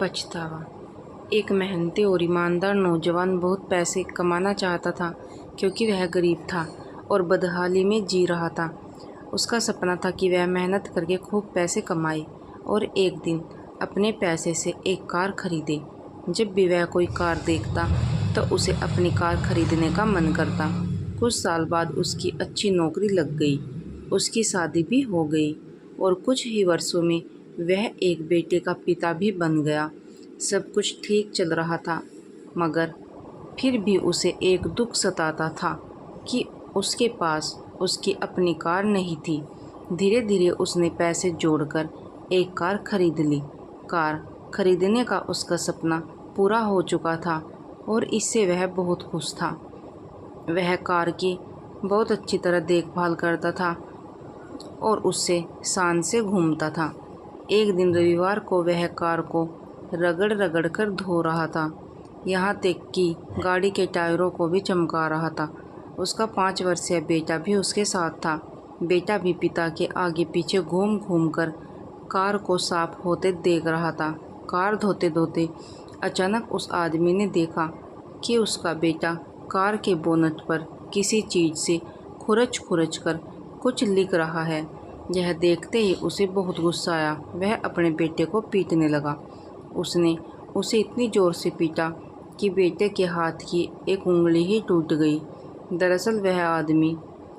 पछतावा। एक मेहनती और ईमानदार नौजवान बहुत पैसे कमाना चाहता था क्योंकि वह गरीब था और बदहाली में जी रहा था। उसका सपना था कि वह मेहनत करके खूब पैसे कमाए और एक दिन अपने पैसे से एक कार खरीदे। जब भी वह कोई कार देखता तो उसे अपनी कार खरीदने का मन करता। कुछ साल बाद उसकी अच्छी नौकरी लग गई, उसकी शादी भी हो गई और कुछ ही वर्षों में वह एक बेटे का पिता भी बन गया। सब कुछ ठीक चल रहा था, मगर फिर भी उसे एक दुख सताता था कि उसके पास उसकी अपनी कार नहीं थी। धीरे धीरे उसने पैसे जोड़कर एक कार खरीद ली। कार खरीदने का उसका सपना पूरा हो चुका था और इससे वह बहुत खुश था। वह कार की बहुत अच्छी तरह देखभाल करता था और उससे शान से घूमता था। एक दिन रविवार को वह कार को रगड़ रगड़ कर धो रहा था, यहाँ तक कि गाड़ी के टायरों को भी चमका रहा था। उसका 5 वर्षीय बेटा भी उसके साथ था। बेटा भी पिता के आगे पीछे घूम घूम कर कार को साफ होते देख रहा था। कार धोते धोते अचानक उस आदमी ने देखा कि उसका बेटा कार के बोनट पर किसी चीज़ से खुरच खुरच कर कुछ लिख रहा है। यह देखते ही उसे बहुत गुस्सा आया। वह अपने बेटे को पीटने लगा। उसने उसे इतनी ज़ोर से पीटा कि बेटे के हाथ की एक उंगली ही टूट गई। दरअसल वह आदमी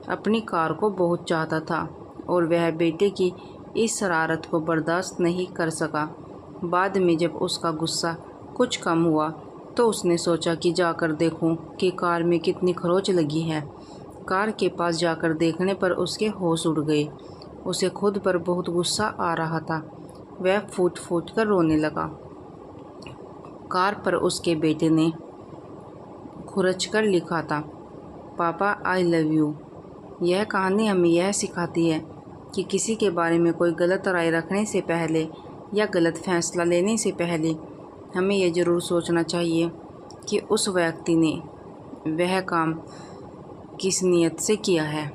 अपनी कार को बहुत चाहता था और वह बेटे की इस शरारत को बर्दाश्त नहीं कर सका। बाद में जब उसका गुस्सा कुछ कम हुआ तो उसने सोचा कि जाकर देखूं कि कार में कितनी खरोंच लगी है। कार के पास जाकर देखने पर उसके होश उड़ गए। उसे खुद पर बहुत गुस्सा आ रहा था। वह फूट फूट कर रोने लगा। कार पर उसके बेटे ने खुरच कर लिखा था, पापा आई लव यू। यह कहानी हमें यह सिखाती है कि किसी के बारे में कोई गलत राय रखने से पहले या गलत फैसला लेने से पहले हमें यह ज़रूर सोचना चाहिए कि उस व्यक्ति ने वह काम किस नीयत से किया है।